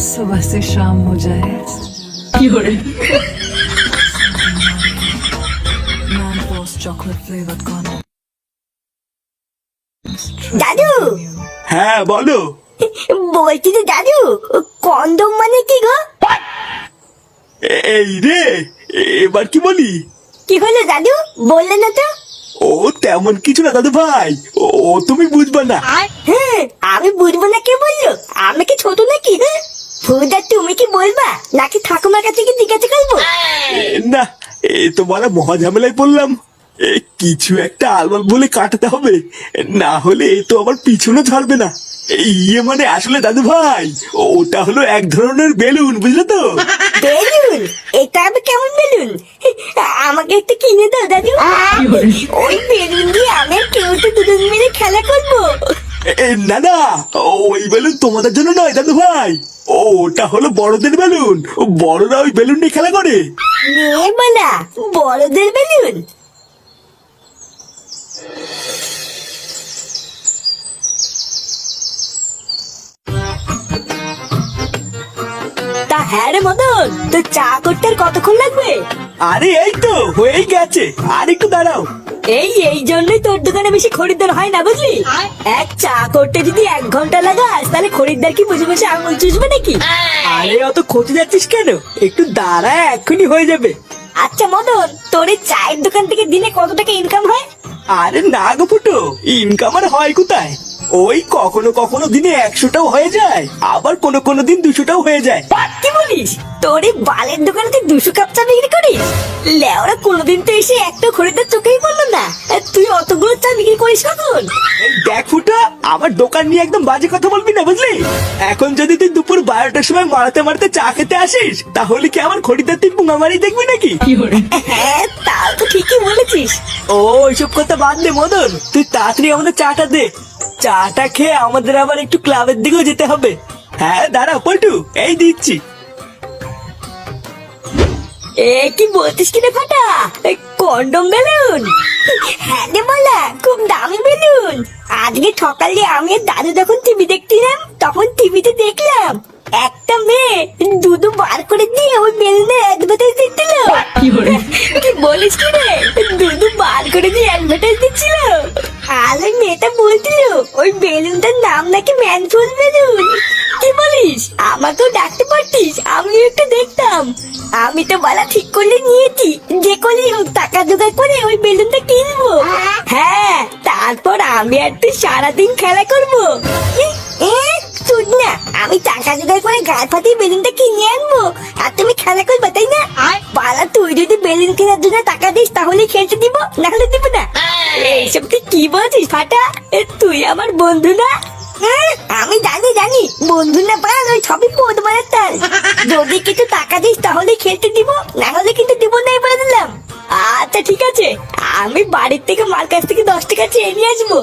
सुबह से शाम हो जाए chocolate flavored condom. দাদু হ্যাঁ বলো। বলছি যে দাদু, কন্ডম মানে কি গো? এই রে, এবার কি বলি? কি হলো দাদু, বললে না তো? ও তেমন কিছু না দাদু ভাই, ও তুমি বুঝবা না। হ্যাঁ, আমি বুঝবো না কে বললো? আমি কি ছোট নাকি? ফুদা তুমি কি বলবা নাকি ঠাকুমার কাছে কি জিজ্ঞাসা করবো? না, এ তো বলা মহা ঝামেলায় পড়লাম। কিছু একটা আলবাল বলে কাটাতে হবে, না হলে এ তো আবার পিছনে ছাড়বে না। ইয়ে মানে আসলে দাদু ভাই, ওটা হলো এক ধরনের বেলুন, বুঝলে তো? বেলুন? এটা আমি কেমন বেলুন? আমাকে একটা কিনে দাও দাদু। ওই বেলুন দিয়ে আমি আর কেউ তো দুজন মিলে খেলা করবো। না না, ওই বেলুন তোমাদের জন্য নয় দাদু ভাই, ওটা হলো বড়দের বেলুন। বড়রা ওই বেলুন নিয়ে খেলা করে। মেয়ে বলা বড়দের বেলুন? তা হ্যাঁ রে মদন, তো চা করতে আর কতক্ষণ লাগবে? আরে এই তো হয়েই গেছে, আর একটু দাঁড়াও। এই জন্যই তোর দোকানে বেশি খরিদ্দার হয় না, বুঝলি? এক চা করতে যদি 1 ঘন্টা লাগাস তাহলে খরিদ্দার কি বসে বসে আঙুল চুষবে নাকি? আরে অত খোঁজে যাচ্ছিস কেন, একটু দাঁড়া, এক্ষুনি হয়ে যাবে। আচ্ছা মদন, তোর এই চায়ের দোকান থেকে দিনে কত টাকা ইনকাম হয়? আরে না গো ফুটো, ইনকাম আর হয় কোথায়? ওই কখনো কখনো দিনে 100টাও হয়ে যায়, আবার কোনো দিন 200টাও হয়ে যায়। কি বলিস? তোর এই বালের দোকানে তুই 200 কাপ চা বিক্রি করিস? লেওরা কোনোদিন তো এসে একটা খরিদ্দার চোখেই পড়লো না, তুই অতগুলো চা বিক্রি করিস কখন? এই দেখ ফুটো, আমার দোকান নিয়ে একদম বাজে কথা বলবি না, বুঝলি? এখন যদি তুই দুপুর 12টার সময় মারাতে মারাতে চা খেতে আসিস, তাহলে কি আমার খরিদ্দার তুই পুঙ্গামারি দেখবি নাকি? হ্যাঁ, তাও তো ঠিকই বলেছিস। ও ওইসব কথা বাদ দে মদন, তুই তাড়াতাড়ি আমাদের চাটা দে। চাটা খেয়ে আমাদের আবার একটু ক্লাবের দিকেও যেতে হবে। হ্যাঁ দাঁড়া পল্টু, এই দিচ্ছি। কি বলছিস কিনে ফাটা? Condom balloon? হ্যাঁ রে বলা, খুব দামি বেলুন। আজকে সকালে আমি আর দাদু যখন টিভি দেখছিলাম, তখন টিভিতে দেখলাম একটা মেয়ে দুধু বার করে দিয়ে ওই বেলুনের অ্যাডভার্টাইজ দিচ্ছিল। কি বলিস কি রে, দুধু বার করে দিয়ে অ্যাডভার্টাইজ দিচ্ছিল? আর ওই মেয়েটা বলছিল ওই বেলুনটার নাম নাকি ম্যানফুল বেলুন। কি বলিস? আমাকেও ডাকতে পারতিস, আমিও একটু দেখতাম। আমি তো বলা ঠিক করলে নিয়েছি, যে করে টাকা জোগাড় করে ওই বেলুনটা কিনবো। হ্যাঁ, তারপর আমি আর তুই সারাদিন খেলা করবো। শুন না, আমি টাকা জোগাড় করে গায়ে ফাটিয়ে বেলুনটা কিনে আনবো, আর তুমি খেলা করবে, তাই না? পালা তুই যদি বেলুন কেনার জন্য টাকা দিস তাহলে খেলতে দিব, না হলে দিব না। এইসব তুই কি বলছিস ফাটা? তুই আমার বন্ধু না? আমি জানি বন্ধু না পান ওই সবই পদ মারার তাল। যদি কিছু টাকা দিস তাহলে খেলতে দিব, না হলে কিন্তু দিব না, বলে দিলাম। আচ্ছা ঠিক আছে, আমি বাড়ির থেকে মার কাছ থেকে 10 টাকা চেয়ে নিয়ে আসবো।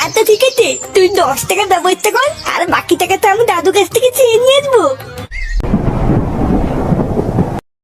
আচ্ছা ঠিক আছে, তুই 10 টাকার ব্যবস্থা কর, আর বাকি টাকা তো আমি দাদুর কাছ থেকে চেয়ে নিয়ে আসবো।